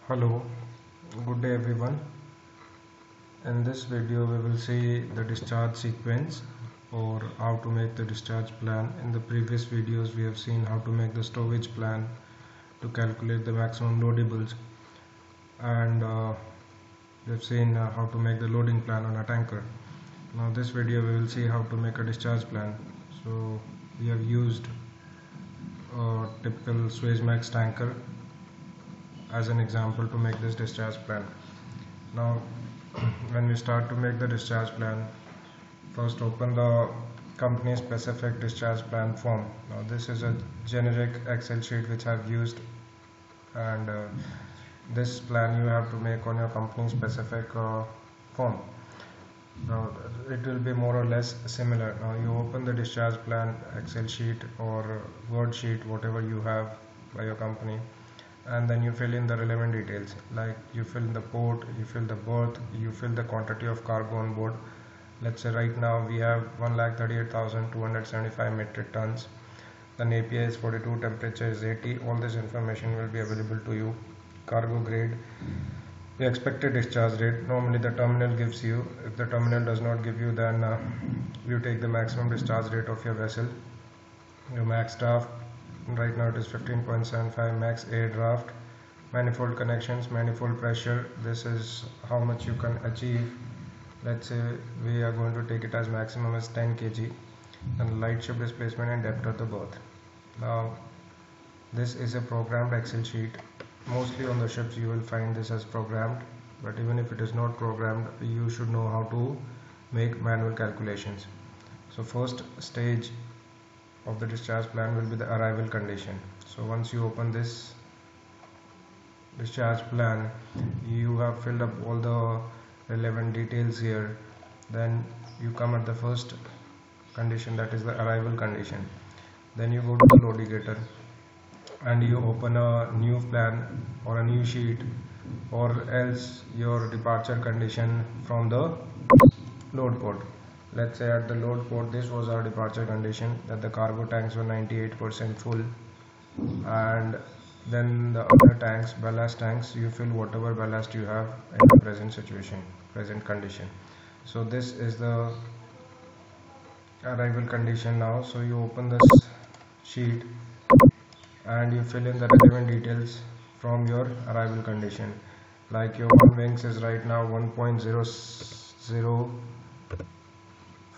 Hello, good day everyone. In this video we will see the discharge sequence or how to make the discharge plan. In the previous videos we have seen how to make the stowage plan to calculate the maximum loadables, and we have seen how to make the loading plan on a tanker. Now this video we will see how to make a discharge plan. So we have used a typical Suezmax tanker as an example to make this discharge plan. Now when we start to make the discharge plan, first open the company specific discharge plan form. Now this is a generic Excel sheet which I've used, and this plan you have to make on your company specific form. Now it will be more or less similar. Now you open the discharge plan Excel sheet or Word sheet, whatever you have by your company, and then you fill in the relevant details, like you fill in the port, you fill the berth, you fill the quantity of cargo on board. Let's say right now we have 1,38,275 metric tons, then API is 42, temperature is 80. All this information will be available to you. Cargo grade, the expected discharge rate, normally the terminal gives you. If the terminal does not give you, then you take the maximum discharge rate of your vessel. Your max draft, right now it is 15.75 max air draft. Manifold connections, manifold pressure, this is how much you can achieve. Let's say we are going to take it as maximum as 10 kg, and light ship displacement and depth of the berth. Now this is a programmed Excel sheet. Mostly on the ships you will find this as programmed, but even if it is not programmed, you should know how to make manual calculations. So first stage of the discharge plan will be the arrival condition. So once you open this discharge plan, you have filled up all the relevant details here. Then you come at the first condition, that is the arrival condition. Then you go to the loadigator and you open a new plan or a new sheet, or else your departure condition from the load port. Let's say at the load port, this was our departure condition, that the cargo tanks were 98% full, and then the other tanks, ballast tanks, you fill whatever ballast you have in the present situation, present condition. So this is the arrival condition now. So you open this sheet and you fill in the relevant details from your arrival condition, like your one wings is right now 1.0058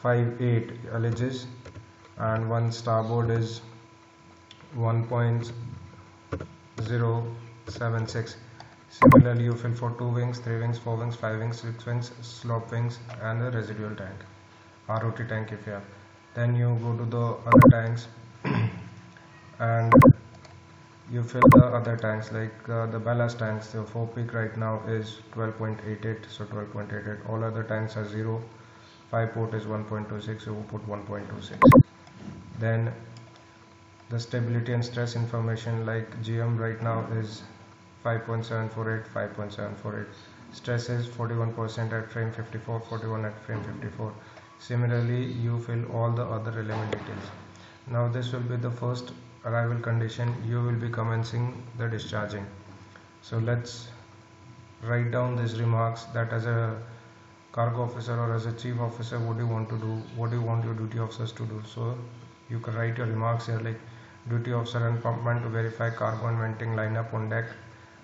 LHs, and one starboard is 1.076. Similarly you fill for 2 wings, 3 wings, 4 wings, 5 wings, 6 wings, slop wings, and the residual tank, ROT tank if you have. Then you go to the other tanks and you fill the other tanks, like the ballast tanks. The 4 peak right now is 12.88, so 12.88. all other tanks are 0. 5 port is 1.26, so we put 1.26. Then the stability and stress information, like GM right now is 5.748, 5.748. Stress is 41% at frame 54, 41 at frame 54. Similarly you fill all the other relevant details. Now this will be the first arrival condition. You will be commencing the discharging. So let's write down these remarks, that as a cargo officer or as a chief officer, what do you want to do, what do you want your duty officers to do. So you can write your remarks here, like duty officer and pumpman to verify cargo and venting lineup on deck,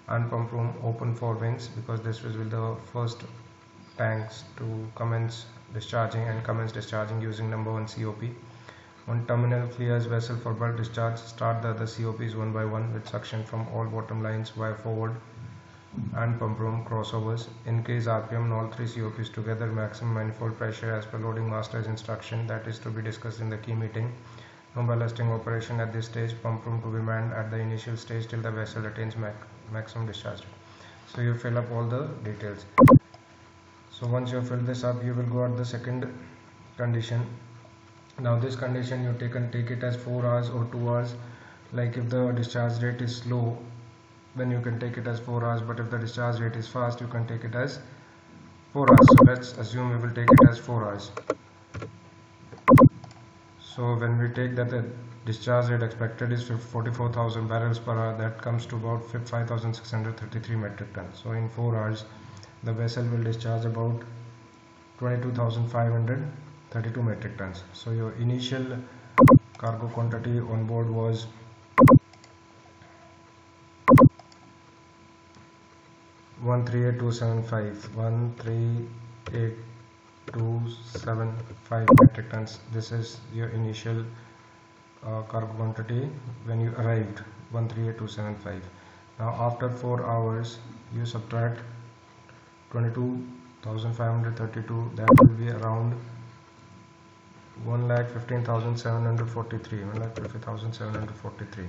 and pump room open for wings, because this will be the first tanks to commence discharging and commence discharging using number 1 COP. When terminal clears vessel for bulk discharge, start the other COPs one by one with suction from all bottom lines via forward and pump room crossovers. Increase RPM in all 3 COPs together. Maximum manifold pressure as per loading master's instruction, that is to be discussed in the key meeting. No ballasting operation at this stage. Pump room to be manned at the initial stage till the vessel attains maximum discharge. So you fill up all the details. So once you fill this up, you will go at the second condition. Now this condition you take it as 4 hours or 2 hours. Like if the discharge rate is slow, then you can take it as 4 hours, but if the discharge rate is fast, you can take it as 4 hours. So let's assume we will take it as 4 hours. So when we take that, the discharge rate expected is 44,000 barrels per hour. That comes to about 5,633 metric tons. So in 4 hours the vessel will discharge about 22,532 metric tons. So your initial cargo quantity on board was 138,275 metric tons. This is your initial cargo quantity when you arrived, 138,275. Now after 4 hours you subtract 22,532, that will be around 1,15,743.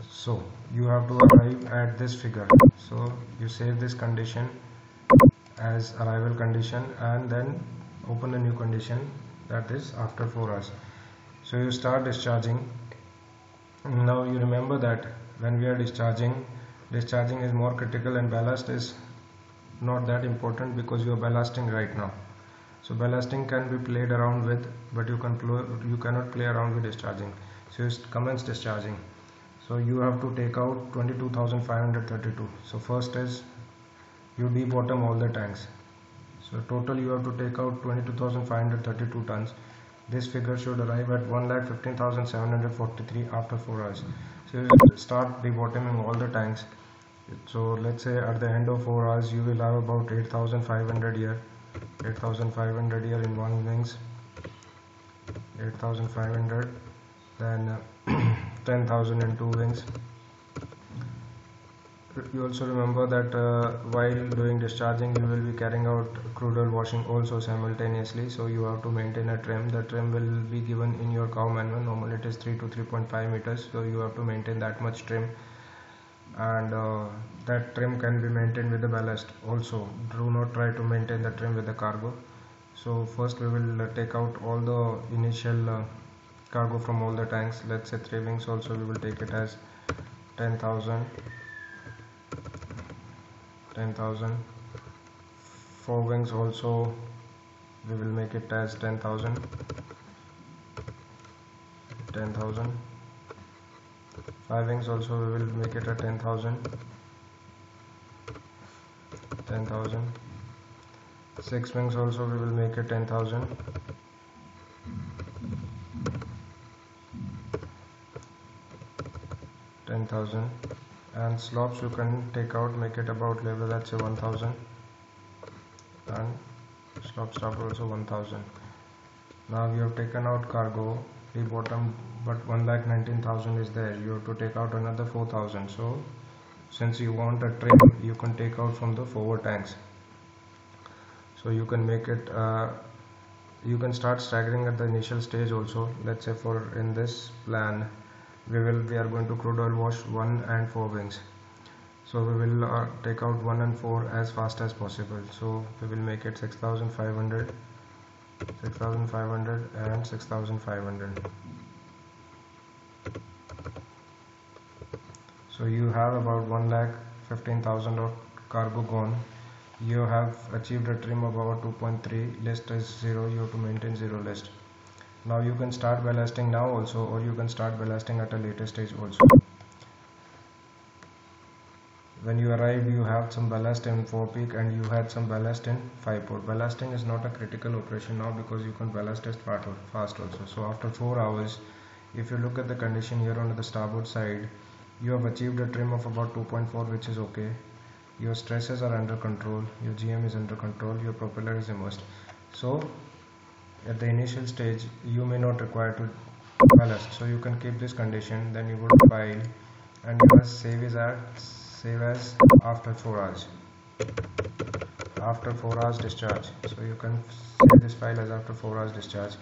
So you have to arrive at this figure. So you save this condition as arrival condition and then open a new condition, that is after 4 hours. So you start discharging. Now you remember that when we are discharging is more critical and ballast is not that important because you are ballasting right now. So ballasting can be played around with, but you cannot play around with discharging. So you commence discharging. So you have to take out 22,532. So first is you debottom all the tanks. So total you have to take out 22,532 tons. This figure should arrive at 1,15,743 after 4 hours. So you start debottoming all the tanks. So let's say at the end of 4 hours you will have about 8,500 here. 8,500 here in one wings, 8,500, then 10,000 in two wings. You also remember that while doing discharging you will be carrying out crude oil washing also simultaneously, so you have to maintain a trim. The trim will be given in your cow manual. Normally it is 3 to 3.5 meters, so you have to maintain that much trim, and that trim can be maintained with the ballast also. Do not try to maintain the trim with the cargo. So first we will take out all the initial cargo from all the tanks. Let's say 3 wings also we will take it as 10,000, 10,000. 4 wings also we will make it as 10,000, 10,000. 5 wings also we will make it at 10,000, 10,000. 6 wings also we will make it 10,000, 10,000. And slops you can take out, make it about level, let's say 1,000, and slop stop also 1,000. Now you have taken out cargo, the bottom, but 1,19,000 is there. You have to take out another 4,000. So since you want a trim, you can take out from the forward tanks. So you can make it, you can start staggering at the initial stage also. Let's say for in this plan we are going to crude oil wash 1 and 4 wings. So we will take out 1 and 4 as fast as possible. So we will make it 6,500, 6,500 and 6,500. So you have about 1,15,000 of cargo gone. You have achieved a trim of about 2.3. List is 0. You have to maintain 0 list. Now you can start ballasting now also, or you can start ballasting at a later stage also. When you arrived, you have some ballast in forepeak and you had some ballast in 5-port. Ballasting is not a critical operation now because you can ballast it fast also. So after 4 hours, if you look at the condition here on the starboard side, you have achieved a trim of about 2.4, which is okay. Your stresses are under control, your GM is under control, your propeller is immersed. So at the initial stage you may not require to ballast, so you can keep this condition. Then you go to file and you must save as after 4 hours, after 4 hours discharge. So you can save this file as after 4 hours discharge.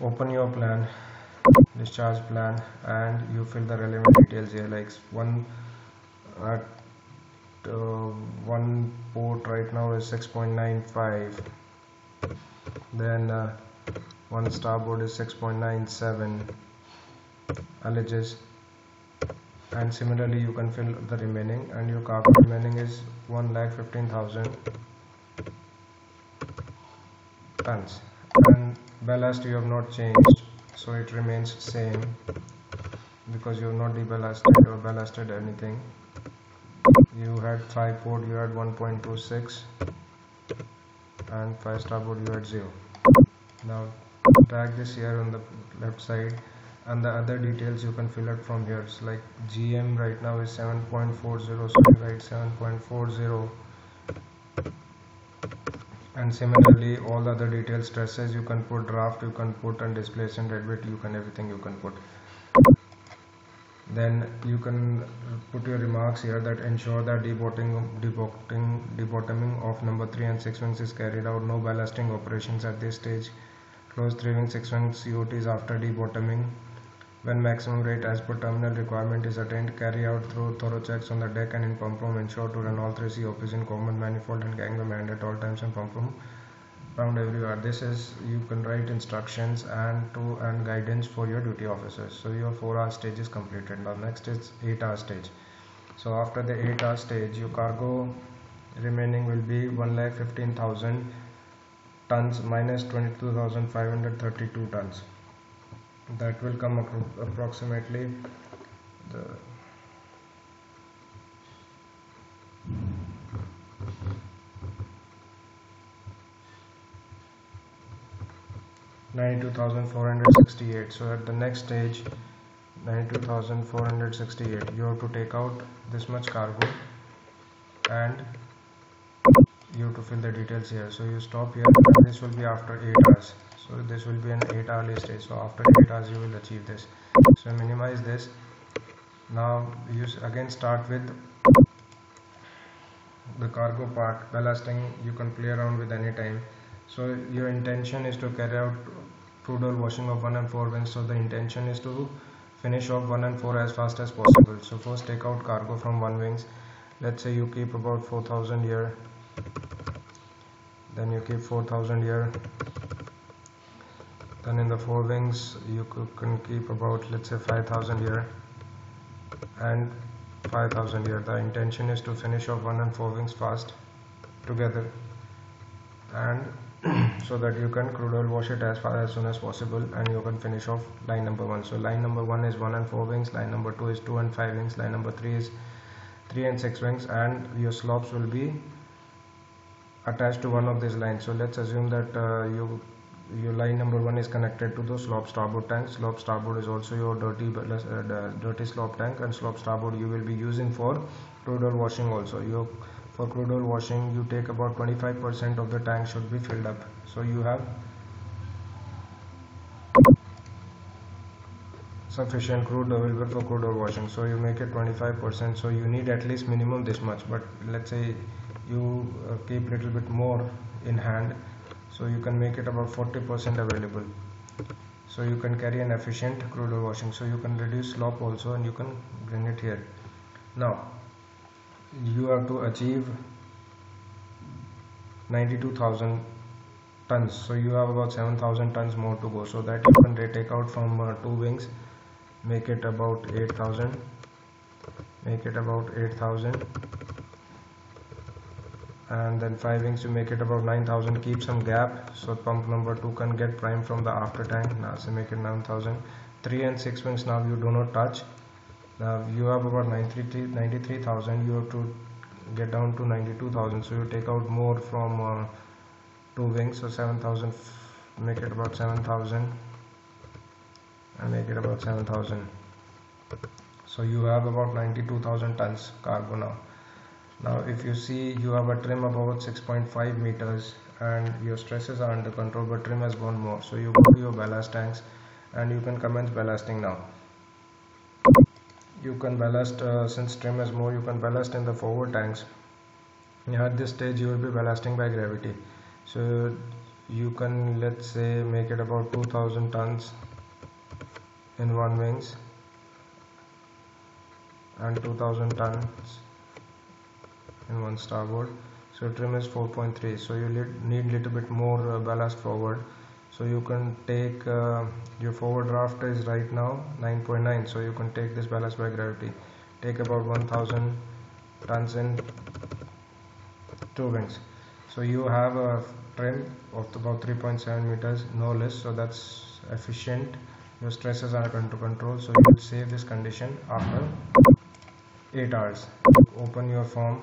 Open your plan, discharge plan, and you fill the relevant details here, like one port right now is 6.95, then one starboard is 6.97 alleges, and similarly you can fill the remaining, and your cargo remaining is 1,15,000 tons, and ballast you have not changed. so it remains same because you have not deballasted or ballasted anything. You had 5 port, you had 1.26, and 5 starboard you had 0. Now drag this here on the left side, and the other details you can fill out from here. It's like GM right now is 7.40, so you write 7.40, and similarly all the other details, stresses you can put, draft you can put, and displacement, deadweight you can, everything you can put. Then you can put your remarks here that ensure that debottoming of number 3 and 6 wings is carried out. No ballasting operations at this stage. Close 3 wing 6 wing COTs after debottoming. When maximum rate as per terminal requirement is attained, carry out thorough checks on the deck and in pump room. Ensure to run all 3 COPs in common manifold and gangway manned at all times in pump room round everywhere. This is, you can write instructions and guidance for your duty officers. So your 4-hour stage is completed. Now next is 8-hour stage. So after the 8-hour stage, your cargo remaining will be 1,15,000 tons minus 22,532 tons. That will come approximately the 92,468. So at the next stage, 92,468, you have to take out this much cargo and you have to fill the details here. So you stop here, and this will be after 8 hours. So this will be an 8-hourly stage. So after 8 hours you will achieve this. So minimize this. Now you again start with the cargo part. Ballasting you can play around with any time. So your intention is to carry out crude oil washing of 1 and 4 wings. So the intention is to finish off 1 and 4 as fast as possible. So first take out cargo from 1 wings. Let's say you keep about 4,000 here, then you keep 4,000 here, then in the 4 wings you can keep about, let's say, 5,000 here and 5,000 here. The intention is to finish off 1 and 4 wings fast together, and so that you can crude oil wash it as soon as possible, and you can finish off line number 1. So line number 1 is 1 and 4 wings, line number 2 is 2 and 5 wings, line number 3 is 3 and 6 wings, and your slopes will be attached to one of these lines. So let's assume that your line number 1 is connected to the slop starboard tank. Slop starboard is also your dirty slop tank, and slop starboard you will be using for crude oil washing also. For crude oil washing you take about 25% of the tank should be filled up. So you have sufficient crude available for crude oil washing, so you make it 25%. So you need at least minimum this much, but let's say you keep little bit more in hand, so you can make it about 40% available, so you can carry an efficient crude oil washing. So you can reduce slop also, and you can bring it here. Now you have to achieve 92,000 tons, so you have about 7,000 tons more to go. So that you can take out from 2 wings, make it about 8,000, and then 5 wings you make it about 9,000. Keep some gap so pump number 2 can get prime from the after tank. Now so make it 9,000. 3 and 6 wings now you do not touch. Now you have about 93,000. You have to get down to 92,000. So you take out more from 2 wings. So 7,000. Make it about 7,000, and make it about 7,000. So you have about 92,000 tons cargo now. Now if you see, you have a trim about 6.5 meters, and your stresses are under control, but trim has gone more. So you go to your ballast tanks, and you can commence ballasting now. You can ballast, since trim is more, you can ballast in the forward tanks. At this stage you will be ballasting by gravity. So you can, let's say, make it about 2,000 tons in 1 wings and 2,000 tons in 1 starboard. So trim is 4.3, so you need little bit more ballast forward. So you can take your forward draft is right now 9.9, so you can take this ballast by gravity. Take about 1,000 tons in 2 wings. So you have a trim of about 3.7 meters, no less, so that's efficient your stresses are under control. So you will save this condition after 8 hours. Open your form,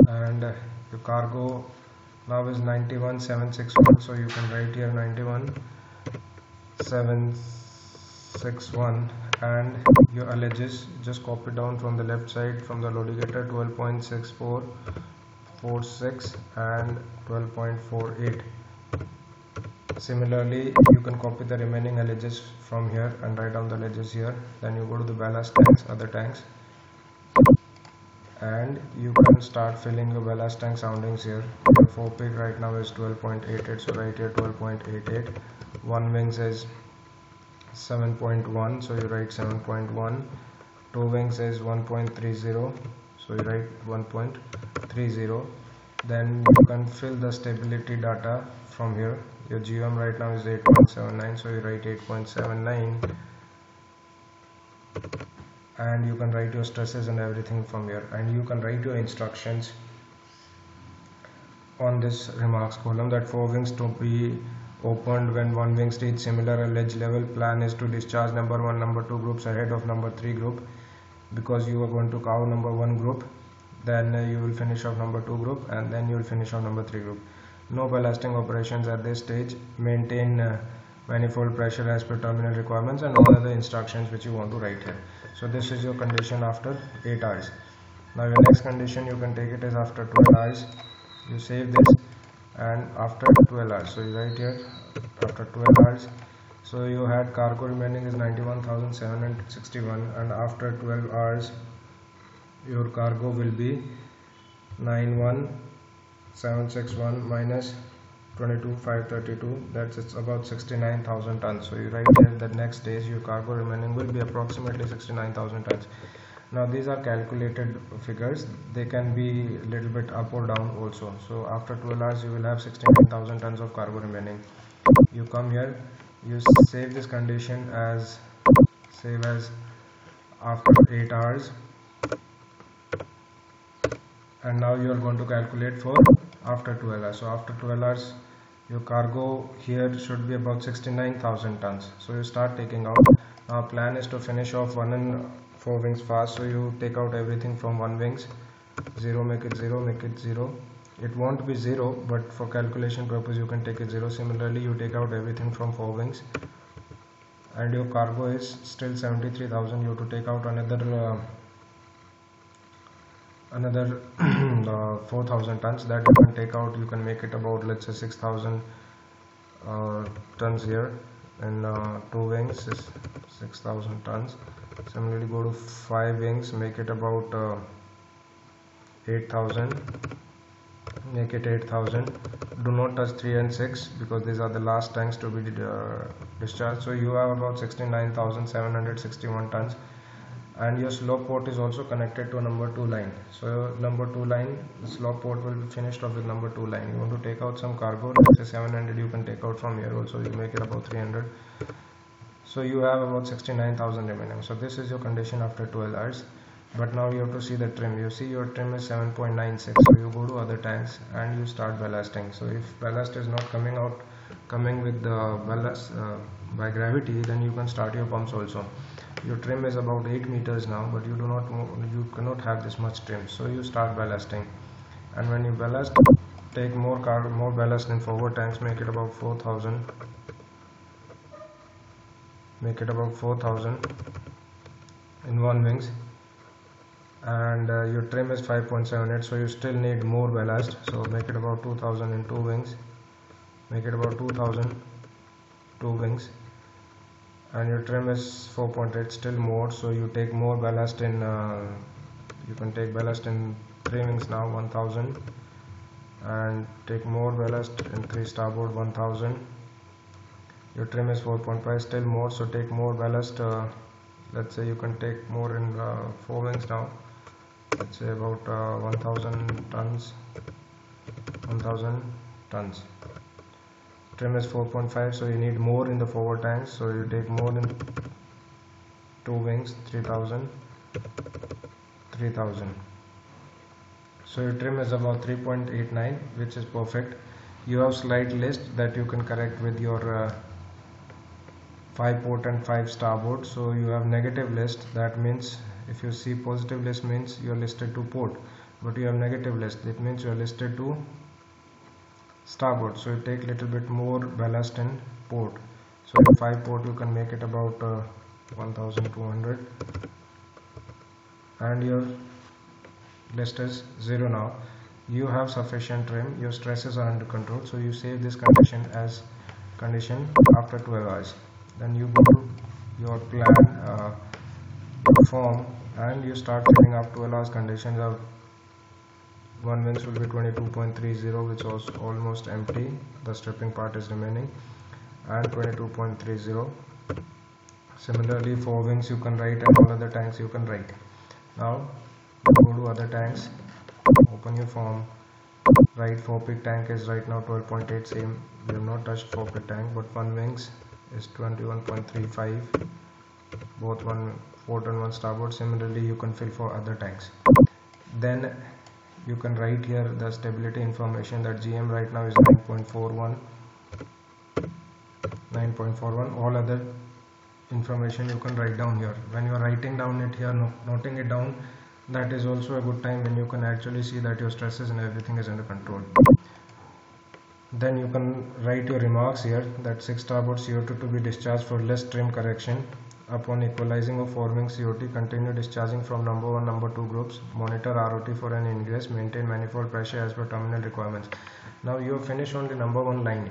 and your cargo now is 91,761, so you can write here 91,761, and your alleges just copy down from the left side from the lodigator 12.6446 and 12.48. Similarly, you can copy the remaining alleges from here and write down the alleges here. Then you go to the ballast tanks, other tanks, and you can start filling your ballast tank soundings here. Your forepeak right now is 12.88, so right here 12.88. One wings is 7.1, so you write 7.1. Two wings is 1.30, so you write 1.30. Then you can fill the stability data from here. Your GOM right now is 8.79, so you write 8.79, and you can write your stresses and everything from here, and you can write your instructions on this remarks column that 4 wings to be opened when 1 wing stage similar allege level. Plan is to discharge number 1, number 2 groups ahead of number 3 group, because you are going to cover number 1 group, then you will finish off number 2 group, and then you will finish off number 3 group. No ballasting operations at this stage. Maintain manifold pressure as per terminal requirements, and all other instructions which you want to write here. So this is your condition after 8 hours. Now your next condition you can take it is after 12 hours. You save this, and after 12 hours, so you write here after 12 hours. So you had cargo remaining is 91,761, and after 12 hours your cargo will be 91,761 minus 22,532, that's it's about 69,000 tons. So you write here that next stage your cargo remaining will be approximately 69,000 tons. Now these are calculated figures, they can be a little bit up or down also. So after 12 hours you will have 69,000 tons of cargo remaining. You come here, you save this condition as after 8 hours, and now you are going to calculate for after 12 hours. So after 12 hours your cargo here should be about 69,000 tons. So you start taking out. Now plan is to finish off 1 and 4 wings fast, so you take out everything from 1 wings. 0, make it 0, make it 0. It won't be 0, but for calculation purpose you can take it 0. Similarly you take out everything from 4 wings, and your cargo is still 73,000. You have to take out another 4,000 tons that you can take out. You can make it about, let's say, 6,000 tons here, and 2 wings is 6,000 tons. Similarly go to 5 wings, make it about 8,000, make it 8,000. Do not touch 3 and 6 because these are the last tanks to be discharged. So you have about 69,761 tons, and your slope port is also connected to number 2 line. So number 2 line, the slope port will be finished off with number 2 line. You want to take out some cargo, let's say 700, you can take out from here also. You make it about 300. So you have about 69,000 remaining. So this is your condition after 12 hours. But now you have to see the trim. You see your trim is 7.96. So you go to other tanks and you start ballasting. So if ballast is not coming with the ballast by gravity, then you can start your pumps also. Your trim is about 8 meters now, but you cannot have this much trim. So you start ballasting, and when you ballast, take more ballast in forward tanks. Make it about 4,000. Make it about 4,000 in 1 wings, and your trim is 5.78, so you still need more ballast. So make it about 2,000 in 2 wings. Make it about 2,000 2 wings, and your trim is 4.8, still more. So you take more ballast in you can take ballast in 3 wings now, 1,000, and take more ballast in 3 starboard, 1,000. Your trim is 4.5, still more, so take more ballast. Let's say you can take more in 4 wings now, let's say about 1,000 tons. 1,000 tons. Trim is 4.5, so you need more in the forward tanks, so you take more in 2 wings, 3,000. So your trim is about 3.89, which is perfect. You have slight list that you can correct with your 5 port and 5 starboard. So you have negative list. That means if you see positive list means you are listed to port, but you have negative list, it means you are listed to starboard. So you take little bit more ballast in port. So in 5 port you can make it about 1200, and your list is 0 now. You have sufficient trim, your stresses are under control, so you save this condition as condition after 12 hours. Then you go to your plan form and you start filling up 12 hours conditions of one wings will be 22.30, which was almost empty, the stripping part is remaining, and 22.30. Similarly, 4 wings you can write and all other tanks you can write. Now go to other tanks, open your form, write 4 peak tank is right now 12.8, same, we have not touched 4 peak tank, but 1 wings is 21.35, both 1 port and 1 starboard. Similarly you can fill for other tanks. Then you can write here the stability information that GM right now is 9.41, all other information you can write down here. When you are writing down it here, noting it down, that is also a good time when you can actually see that your stresses and everything is under control. Then you can write your remarks here that 6 starboard CO2 to be discharged for less trim correction. Upon equalizing of forming COT, continue discharging from number 1, number 2 groups. Monitor ROT for an ingress. Maintain manifold pressure as per terminal requirements. Now you have finished on the number 1 line.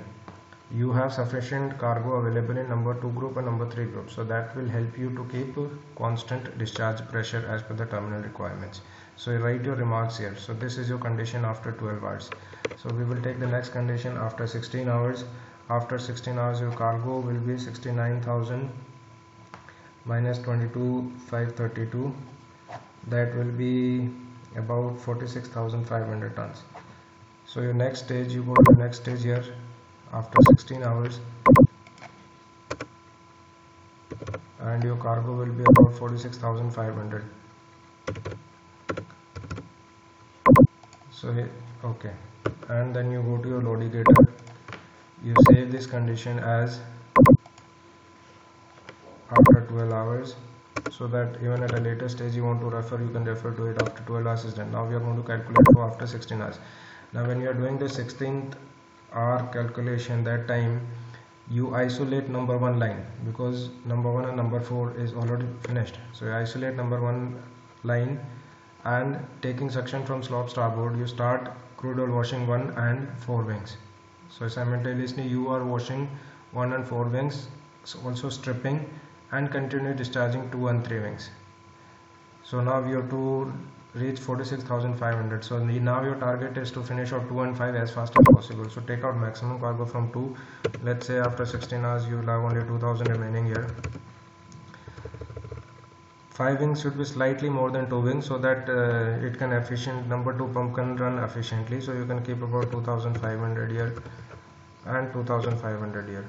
You have sufficient cargo available in number 2 group and number 3 group. So that will help you to keep constant discharge pressure as per the terminal requirements. So you write your remarks here. So this is your condition after 12 hours. So we will take the next condition after 16 hours. After 16 hours your cargo will be 69,000 minus 22,532, that will be about 46,500 tons. So your next stage, you go to the next stage here after 16 hours, and your cargo will be about 46,500. So okay, and then you go to your lodigator, you save this condition as after 12 hours, so that even at a later stage you want to refer, you can refer to it after 12 hours is done. Now we are going to calculate for after 16 hours. Now when you are doing the 16th hour calculation, that time you isolate number 1 line, because number 1 and number 4 is already finished. So you isolate number 1 line, and taking suction from slop starboard, you start crude oil washing 1 and 4 wings. So simultaneously you are washing 1 and 4 wings, also stripping, and continue discharging 2 and 3 wings. So now we have to reach 46,500. So now your target is to finish off 2 and 5 as fast as possible. So take out maximum cargo from 2. Let's say after 16 hours you will have only 2,000 remaining here. 5 wings should be slightly more than 2 wings, so that it can number 2 pump can run efficiently. So you can keep about 2,500 here and 2,500 here.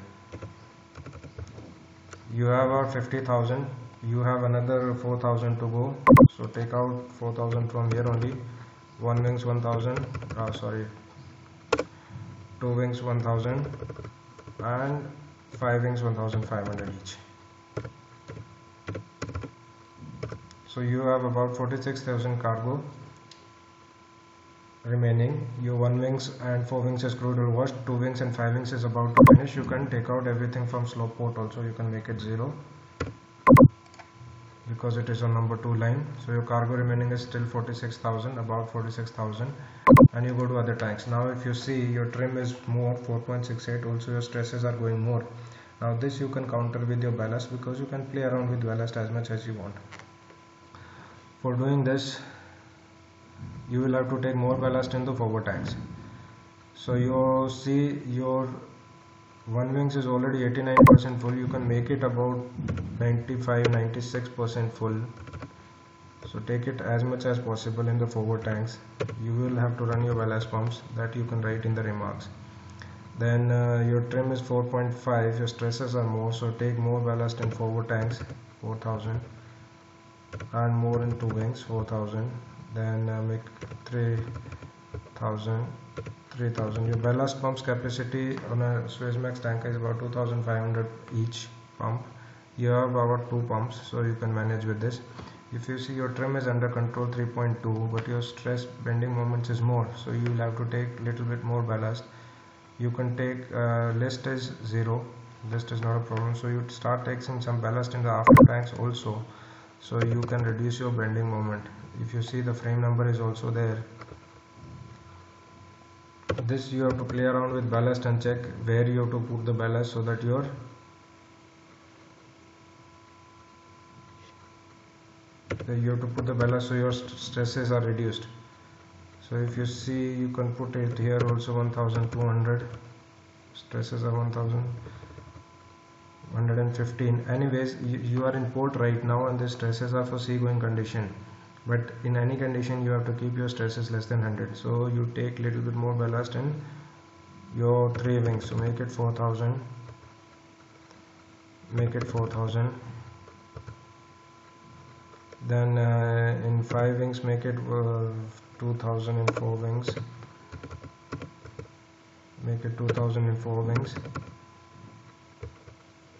You have about 50,000, you have another 4,000 to go, so take out 4,000 from here only. 1 wings 1,000, 2 wings 1,000, and 5 wings 1,500 each. So you have about 46,000 cargo remaining. Your 1 wings and 4 wings is crude oil washed, 2 wings and 5 wings is about to finish. You can take out everything from slope port also, you can make it 0 because it is on number 2 line. So your cargo remaining is still 46,000, about 46,000, and you go to other tanks. Now if you see, your trim is more 4.68, also your stresses are going more. Now this you can counter with your ballast, because you can play around with ballast as much as you want. For doing this, you will have to take more ballast in the forward tanks. So you see your 1 wings is already 89% full, you can make it about 95-96% full. So take it as much as possible in the forward tanks. You will have to run your ballast pumps, that you can write in the remarks. Then your trim is 4.5, your stresses are more, so take more ballast in forward tanks, 4,000, and more in 2 wings, 4,000. Then make 3,000. Your ballast pumps capacity on a Suezmax tanker is about 2,500 each pump. You have about 2 pumps, so you can manage with this. If you see your trim is under control 3.2, but your stress bending moments is more, so you will have to take little bit more ballast. You can take list is 0, list is not a problem, so you start taking some ballast in the after tanks also, so you can reduce your bending moment. If you see, the frame number is also there. This you have to play around with ballast and check where you have to put the ballast, so that you have to put the ballast so your stresses are reduced. So if you see, you can put it here also 1200, stresses are 1115. Anyways, you are in port right now and the stresses are for seagoing condition, but in any condition you have to keep your stresses less than 100. So you take little bit more ballast in your 3 wings, so make it 4000, make it 4000. Then in 5 wings make it 2000, in 4 wings make it 2000 in 4 wings.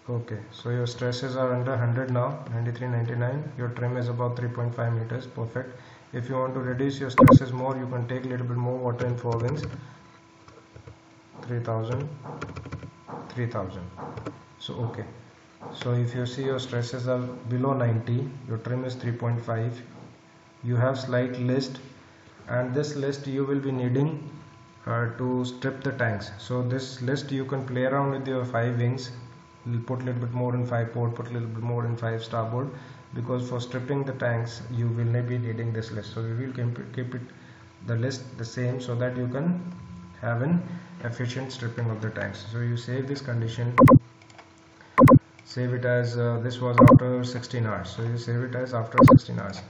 Okay, so your stresses are under 100 now, 93, 99. Your trim is about 3.5 meters, perfect. If you want to reduce your stresses more, you can take a little bit more water in 4 wings. 3000, 3000. So okay, so if you see, your stresses are below 90, your trim is 3.5, you have slight list, and this list you will be needing to strip the tanks. So this list you can play around with your 5 wings. We'll put a little bit more in 5 port, put a little bit more in 5 starboard, because for stripping the tanks you will not be needing this list. So we will keep it the list the same, so that you can have an efficient stripping of the tanks. So you save this condition, save it as this was after 16 hours, so you save it as after 16 hours.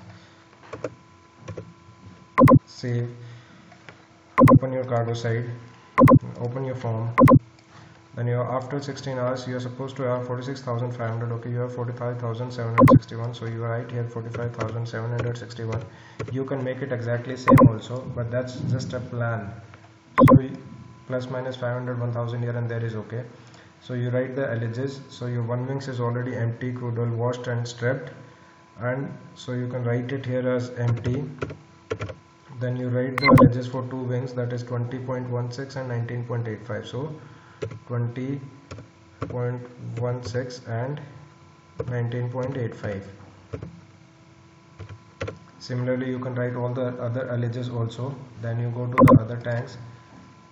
Save, open your cargo side, open your form. Then you are after 16 hours, you are supposed to have 46,500. okay, you have 45,761, so you write here 45,761. you can make it exactly same also, but that's just a plan. So plus minus 500, 1000 here and there is okay. So you write the LHs. So your 1 wings is already empty, crude oil washed and stripped, and so you can write it here as empty. Then you write the LHs for 2 wings, that is 20.16 and 19.85. so 20.16 and 19.85. Similarly, you can write all the other LHs also. Then you go to the other tanks,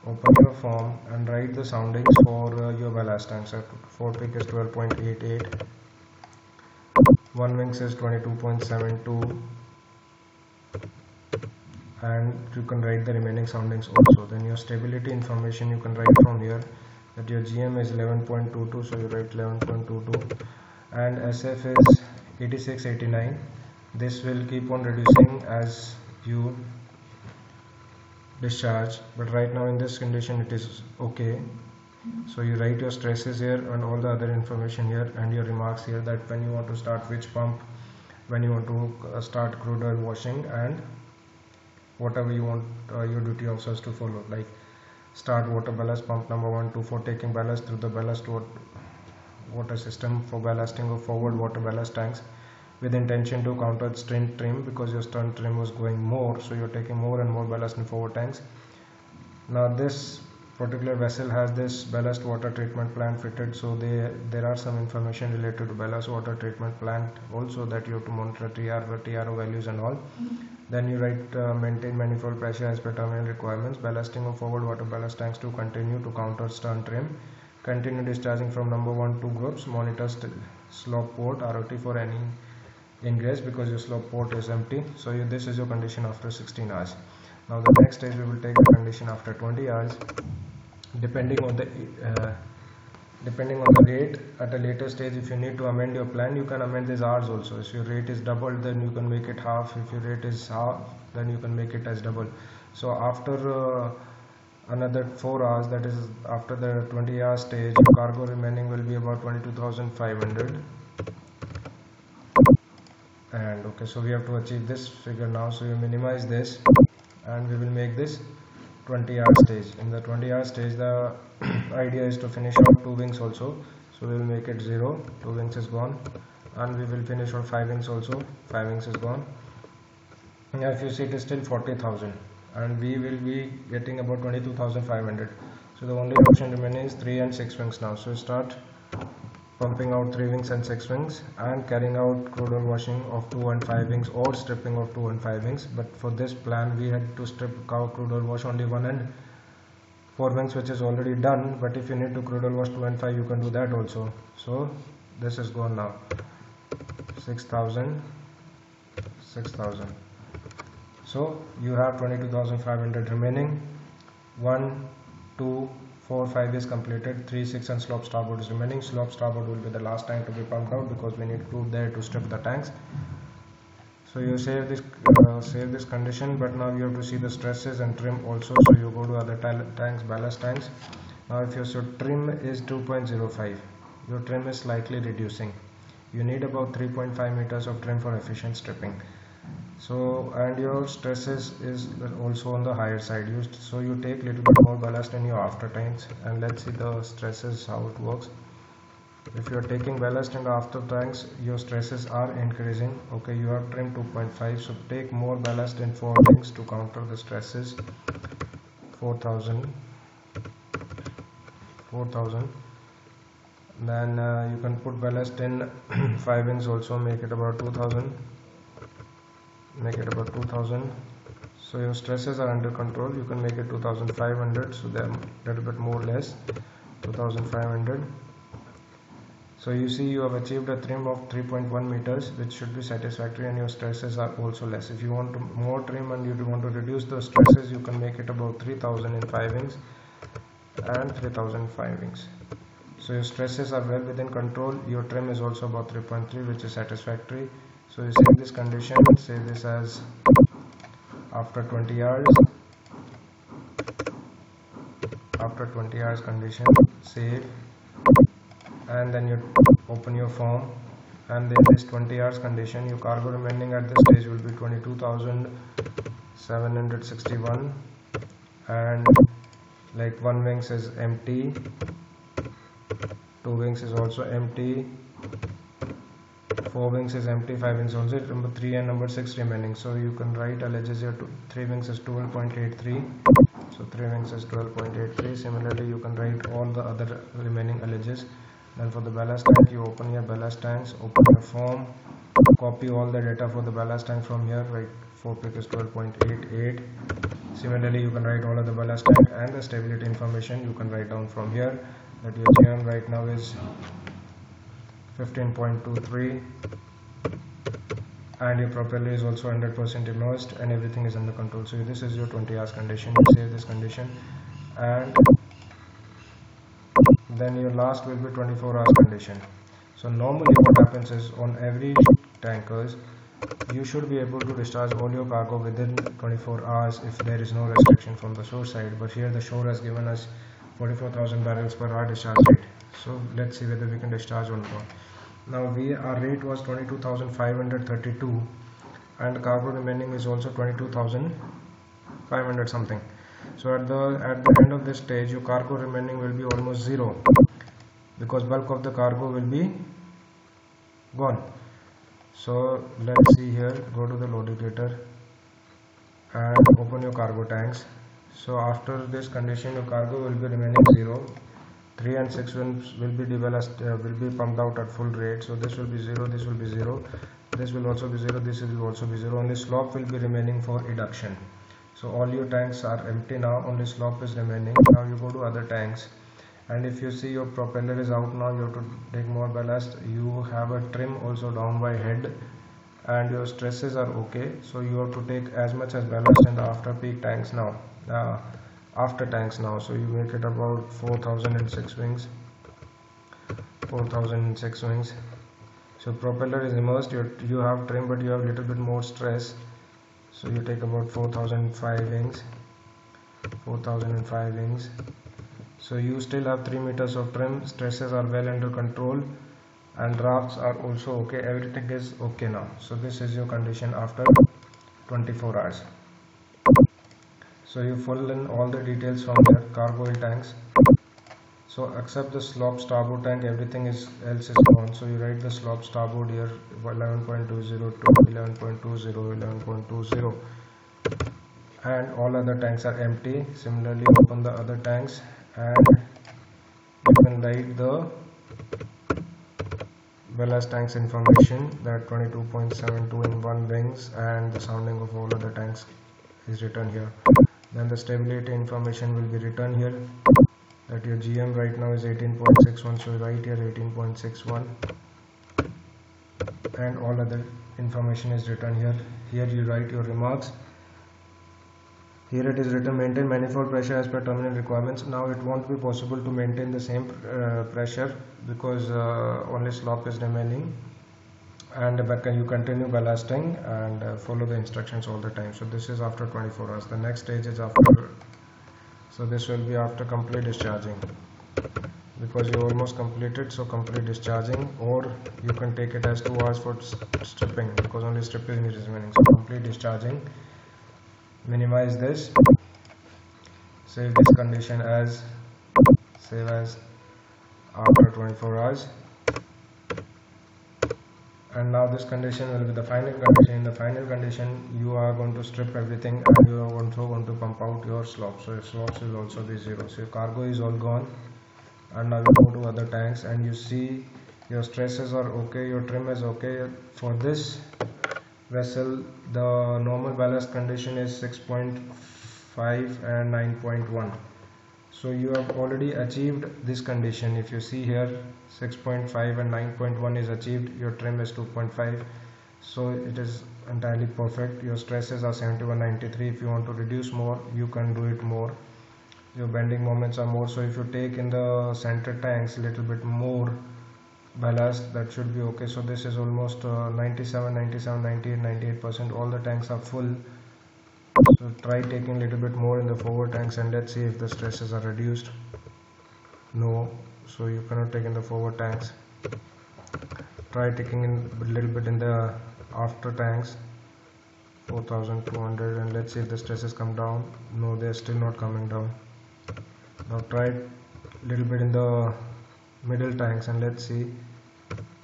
open your form and write the soundings for your ballast tanks. Fort peak is 12.88, 1 wings is 22.72, and you can write the remaining soundings also. Then your stability information you can write from here, that your GM is 11.22, so you write 11.22, and SF is 8689. This will keep on reducing as you discharge, but right now in this condition it is okay. So you write your stresses here and all the other information here, and your remarks here, that when you want to start which pump, when you want to start crude oil washing, and whatever you want your duty officers to follow, like start water ballast pump number 1, 2 for taking ballast through the ballast water system for ballasting of forward water ballast tanks with intention to counter stern trim, because your stern trim was going more, so you're taking more and more ballast in forward tanks. Now this particular vessel has this ballast water treatment plant fitted, so there are some information related to ballast water treatment plant also, that you have to monitor TRO values and all. Then you write maintain manifold pressure as per terminal requirements, ballasting of forward water ballast tanks to continue to counter stern trim, continue discharging from number 1 2 groups, monitor slope port ROT for any ingress, because your slope port is empty. So this is your condition after 16 hours. Now the next stage we will take the condition after 20 hours. Depending on the rate at a later stage, if you need to amend your plan, you can amend these hours also. If your rate is doubled, then you can make it half. If your rate is half, then you can make it as double. So after another 4 hours, that is after the 20 hour stage, your cargo remaining will be about 22,500. And okay, so we have to achieve this figure now, so you minimize this and we will make this 20 hour stage. In the 20 hour stage, the idea is to finish out 2 wings also, so we will make it 0. 2 wings is gone, and we will finish on 5 wings also. 5 wings is gone. Now if you see, it is still 40,000 and we will be getting about 22,500. so the only option remaining is 3 and 6 wings now. So start pumping out 3 wings and 6 wings and carrying out crude oil washing of 2 and 5 wings or stripping of 2 and 5 wings. But for this plan we had to strip cow crude oil wash only 1 and 4 wings, which is already done. But if you need to crude oil wash 2 and 5, you can do that also. So this is gone now. 6,000, 6,000. So you have 22,500 remaining. 1, 2, 4, 5 is completed. 3, 6 and slope starboard is remaining. Slope starboard will be the last tank to be pumped out because we need crude there to strip the tanks. So you save this condition, but now you have to see the stresses and trim also. So you go to other tanks, ballast tanks. Now if your trim is 2.05, your trim is slightly reducing. You need about 3.5 meters of trim for efficient stripping. So, and your stresses is also on the higher side. So you take little bit more ballast in your after tanks, and let's see the stresses how it works. If you are taking ballast in the after tanks, your stresses are increasing. Okay, you have trim 2.5, so take more ballast in 4 wings to counter the stresses. 4,000. Then you can put ballast in 5 wings also, make it about 2,000. So your stresses are under control. You can make it 2,500, so they're a little bit more less. 2,500. So you see, you have achieved a trim of 3.1 meters, which should be satisfactory, and your stresses are also less. If you want more trim and you want to reduce the stresses, you can make it about 3,000 in 5 wings and 3,000 5 wings. So your stresses are well within control. Your trim is also about 3.3, which is satisfactory. So you save this condition, save this as after 20 hours. After 20 hours condition, save, and then you open your form, and in this 20 hours condition, your cargo remaining at this stage will be 22,761, and like 1 wings is empty, 2 wings is also empty, 4 wings is empty, 5 wings also, number 3 and number 6 remaining. So you can write LHS here. 3 wings is 12.83, so 3 wings is 12.83. Similarly, you can write all the other remaining LHS. Then for the ballast tank, you open your ballast tanks, open your form, copy all the data for the ballast tank from here, write 4 pick is 12.88. Similarly, you can write all of the ballast tank and the stability information you can write down from here, that your GM right now is 15.23, and your propeller is also 100% immersed, and everything is under control. So this is your 20 hours condition. You save this condition, and then your last will be 24 hours condition. So normally what happens is, on every tankers, you should be able to discharge all your cargo within 24 hours if there is no restriction from the shore side. But here the shore has given us 44,000 barrels per hour discharge rate. So let's see whether we can discharge or not. Now our rate was 22,532, and cargo remaining is also 22,500 something. So at the end of this stage, your cargo remaining will be almost 0, because bulk of the cargo will be gone. So let's see here, go to the load indicator and open your cargo tanks. So after this condition, your cargo will be remaining 0. 3 and 6 will be pumped out at full rate. So this will be 0, this will be 0, this will also be 0, this will also be 0. Only slop will be remaining for eduction. So all your tanks are empty now, only slop is remaining. Now you go to other tanks, and if you see your propeller is out now, you have to take more ballast. You have a trim also down by head, and your stresses are okay. So you have to take as much as ballast in the after peak tanks now. So you make it about 4,006 wings. 4,006 wings. So propeller is immersed. You have trim, but you have little bit more stress. So you take about 4,005 wings. 4,005 wings. So you still have 3 meters of trim. Stresses are well under control, and drafts are also okay. Everything is okay now. So this is your condition after 24 hours. So you fill in all the details from your cargo oil tanks. So except the slop starboard tank, everything else is gone. So you write the slop starboard here 11.20 to 11.20, 11.20, and all other tanks are empty. Similarly, open the other tanks and you can write the ballast tanks information, that 22.72 in one wings, and the sounding of all other tanks is written here. Then the stability information will be written here, that your GM right now is 18.61, so write here 18.61, and all other information is written here. Here you write your remarks. Here it is written, maintain manifold pressure as per terminal requirements. Now it won't be possible to maintain the same pressure because only slop is remaining, and you continue ballasting and follow the instructions all the time. So this is after 24 hours. The next stage is after, so this will be after complete discharging, because you almost completed. So complete discharging, or you can take it as 2 hours for stripping, because only stripping is remaining. So complete discharging, minimize this, save this condition as, save as after 24 hours, and now this condition will be the final condition. In the final condition, you are going to strip everything and you are also going to pump out your slop. So your slops will also be zero. So your cargo is all gone, and now you go to other tanks and you see your stresses are okay, your trim is okay. For this vessel, the normal ballast condition is 6.5 and 9.1. so you have already achieved this condition. If you see here, 6.5 and 9.1 is achieved, your trim is 2.5, so it is entirely perfect. Your stresses are 7193. If you want to reduce more, you can do it more. Your bending moments are more, so if you take in the center tanks a little bit more ballast, that should be okay. So this is almost 97, 97, 98, 98%. All the tanks are full. So try taking a little bit more in the forward tanks and let's see if the stresses are reduced. No, so you cannot take in the forward tanks. Try taking in a little bit in the after tanks, 4200, and let's see if the stresses come down. No, they are still not coming down. Now try a little bit in the middle tanks and let's see,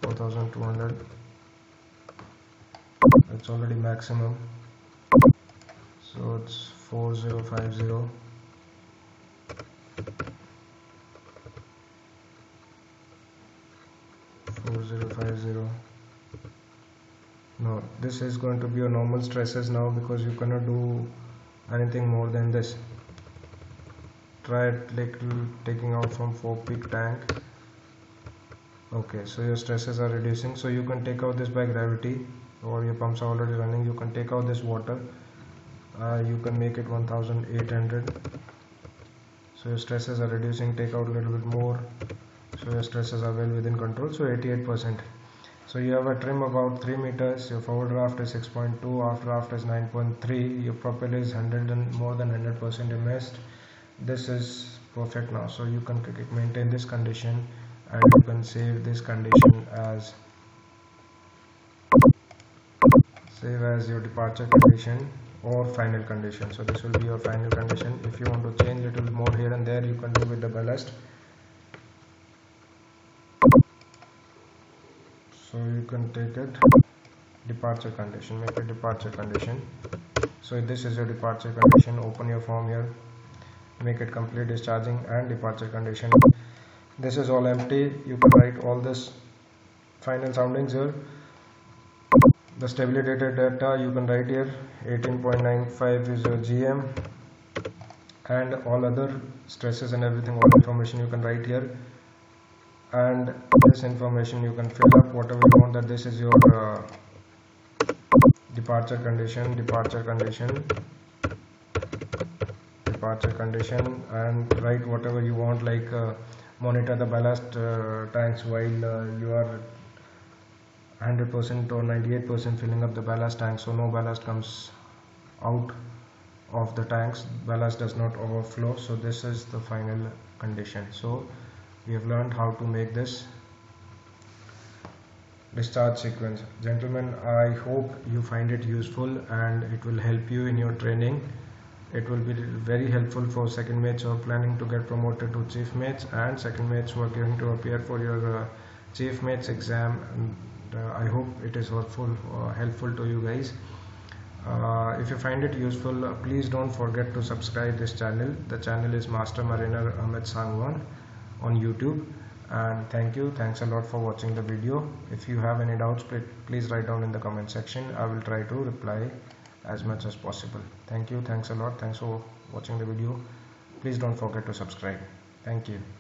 4200, it's already maximum, so it's 4050, no, this is going to be your normal stresses now, because you cannot do anything more than this. Try taking out from 4 peak tank. Okay, so your stresses are reducing, so you can take out this by gravity, or your pumps are already running. You can take out this water, you can make it 1800, so your stresses are reducing. Take out a little bit more, so your stresses are well within control, so 88%. So you have a trim about 3 meters, your forward draft is 6.2, after draft is 9.3, your propeller is 100 and more than 100% immersed. This is perfect now, so you can maintain this condition and you can save this condition as, save as your departure condition or final condition. So this will be your final condition. If you want to change a little more here and there, you can do with the ballast. So you can take it departure condition, make it departure condition. So this is your departure condition. Open your form here, make it complete discharging and departure condition. This is all empty. You can write all this final soundings here. The stability data you can write here, 18.95 is your GM, and all other stresses and everything, all information you can write here, and this information you can fill up whatever you want, that this is your departure condition, and write whatever you want, like monitor the ballast tanks while you are 100% or 98% filling up the ballast tank, so no ballast comes out of the tanks, ballast does not overflow. So this is the final condition. So we have learned how to make this discharge sequence. Gentlemen, I hope you find it useful and it will help you in your training. It will be very helpful for second mates who are planning to get promoted to chief mates, and second mates who are going to appear for your chief mates exam. And I hope it is helpful to you guys. If you find it useful, please don't forget to subscribe this channel. The channel is Master Mariner Ahmed Sangwan on YouTube. And thanks a lot for watching the video. If you have any doubts, please write down in the comment section. I will try to reply as much as possible. Thanks a lot. Thanks for watching the video. Please don't forget to subscribe. Thank you.